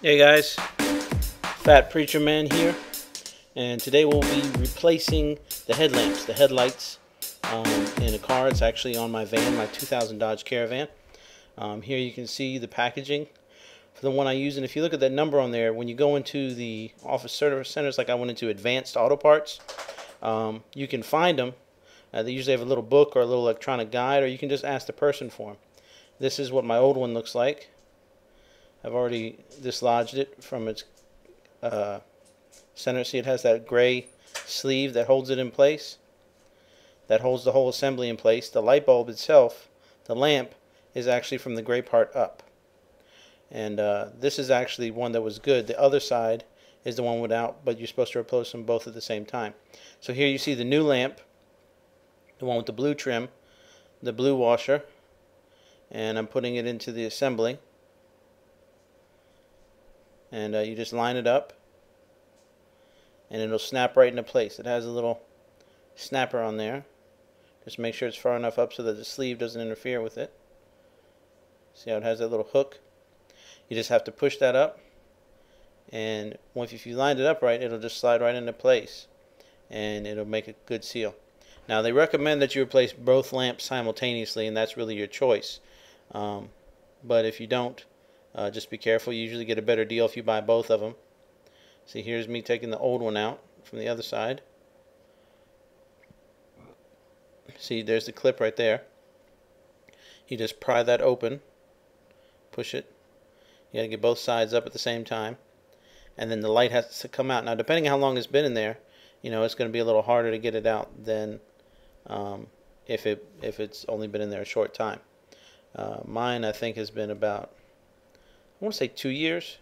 Hey guys, Fat Preacher Man here, and today we'll be replacing the headlamps, the headlights in a car. It's actually on my van, my 2000 Dodge Caravan. Here you can see the packaging for the one I use, and if you look at that number on there, when you go into the office service centers, like I went into Advanced Auto Parts, you can find them. They usually have a little book or a little electronic guide, or you can just ask the person for them. This is what my old one looks like. I've already dislodged it from its center. See, it has that gray sleeve that holds it in place. That holds the whole assembly in place. The light bulb itself, the lamp, is actually from the gray part up. And this is actually one that was good. The other side is the one without, but you're supposed to replace them both at the same time. So here you see the new lamp, the one with the blue trim, the blue washer, and I'm putting it into the assembly. And you just line it up and it'll snap right into place. It has a little snapper on there. Just make sure it's far enough up so that the sleeve doesn't interfere with it. See how it has that little hook? You just have to push that up, and if you lined it up right, it'll just slide right into place and it'll make a good seal. Now they recommend that you replace both lamps simultaneously, and that's really your choice. But if you don't, just be careful. You usually get a better deal if you buy both of them. See, here's me taking the old one out from the other side. See, there's the clip right there. You just pry that open, push it. You got to get both sides up at the same time, and then the light has to come out. Now, depending on how long it's been in there, you know, it's going to be a little harder to get it out than if it's only been in there a short time. Mine, I think, has been about, I want to say 2 years.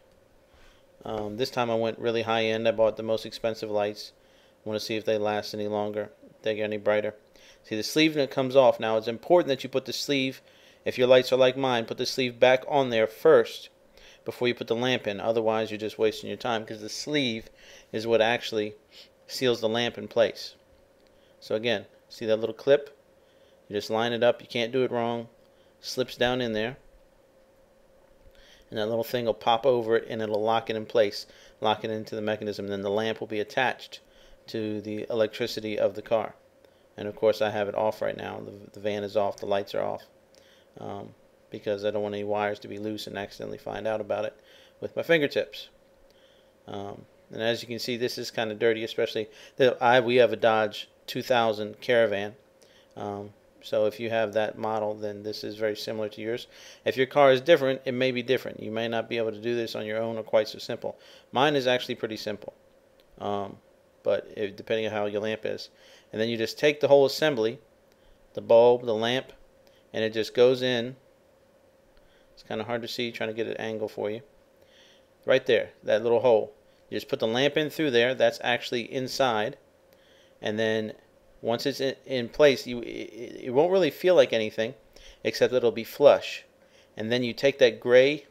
This time I went really high end. I bought the most expensive lights. I want to see if they last any longer, if they get any brighter. See, the sleeve that comes off. Now it's important that you put the sleeve, if your lights are like mine, put the sleeve back on there first before you put the lamp in. Otherwise you're just wasting your time, because the sleeve is what actually seals the lamp in place. So again, see that little clip? You just line it up. You can't do it wrong. Slips down in there, and that little thing will pop over it and it'll lock it in place, lock it into the mechanism, and then the lamp will be attached to the electricity of the car. And of course I have it off right now. The van is off, the lights are off, because I don't want any wires to be loose and accidentally find out about it with my fingertips. And as you can see, this is kind of dirty, especially we have a Dodge 2000 Caravan. So if you have that model, then this is very similar to yours. If your car is different, it may be different. You may not be able to do this on your own or quite so simple. Mine is actually pretty simple, but depending on how your lamp is. And then you just take the whole assembly, the bulb, the lamp, and it just goes in. It's kind of hard to see, trying to get an angle for you. Right there, that little hole. You just put the lamp in through there. That's actually inside. And then once it's in place, it won't really feel like anything, except that it'll be flush. And then you take that gray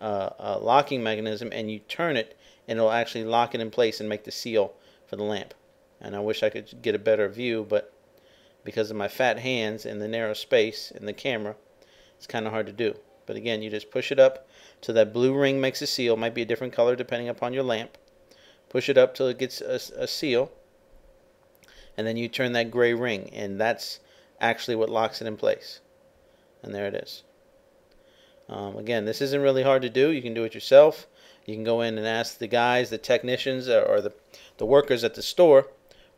locking mechanism and you turn it, and it'll actually lock it in place and make the seal for the lamp. And I wish I could get a better view, but because of my fat hands and the narrow space in the camera, it's kind of hard to do. But again, you just push it up till that blue ring makes a seal. Might be a different color depending upon your lamp. Push it up till it gets a seal. And then you turn that gray ring, and that's actually what locks it in place. And there it is. Again, this isn't really hard to do. You can do it yourself. You can go in and ask the guys, the technicians, or the workers at the store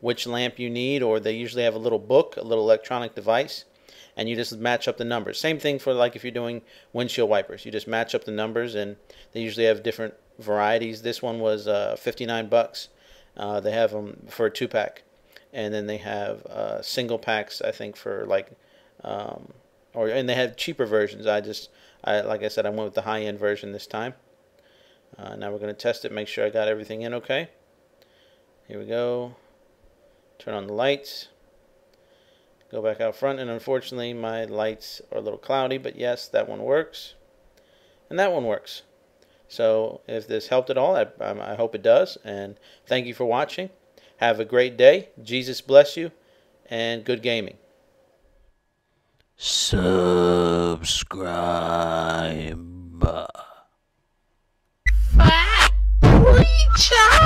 which lamp you need, or they usually have a little book, a little electronic device, and you just match up the numbers. Same thing for like if you're doing windshield wipers. You just match up the numbers, and they usually have different varieties. This one was 59 bucks. They have them for a 2-pack. And then they have single packs, I think, for like, and they have cheaper versions. Like I said, I went with the high-end version this time. Now we're going to test it, make sure I got everything in okay. Here we go. Turn on the lights. Go back out front, and unfortunately my lights are a little cloudy, but yes, that one works. And that one works. So if this helped at all, I hope it does. And thank you for watching. Have a great day. Jesus bless you, and good gaming. Subscribe. Ciao!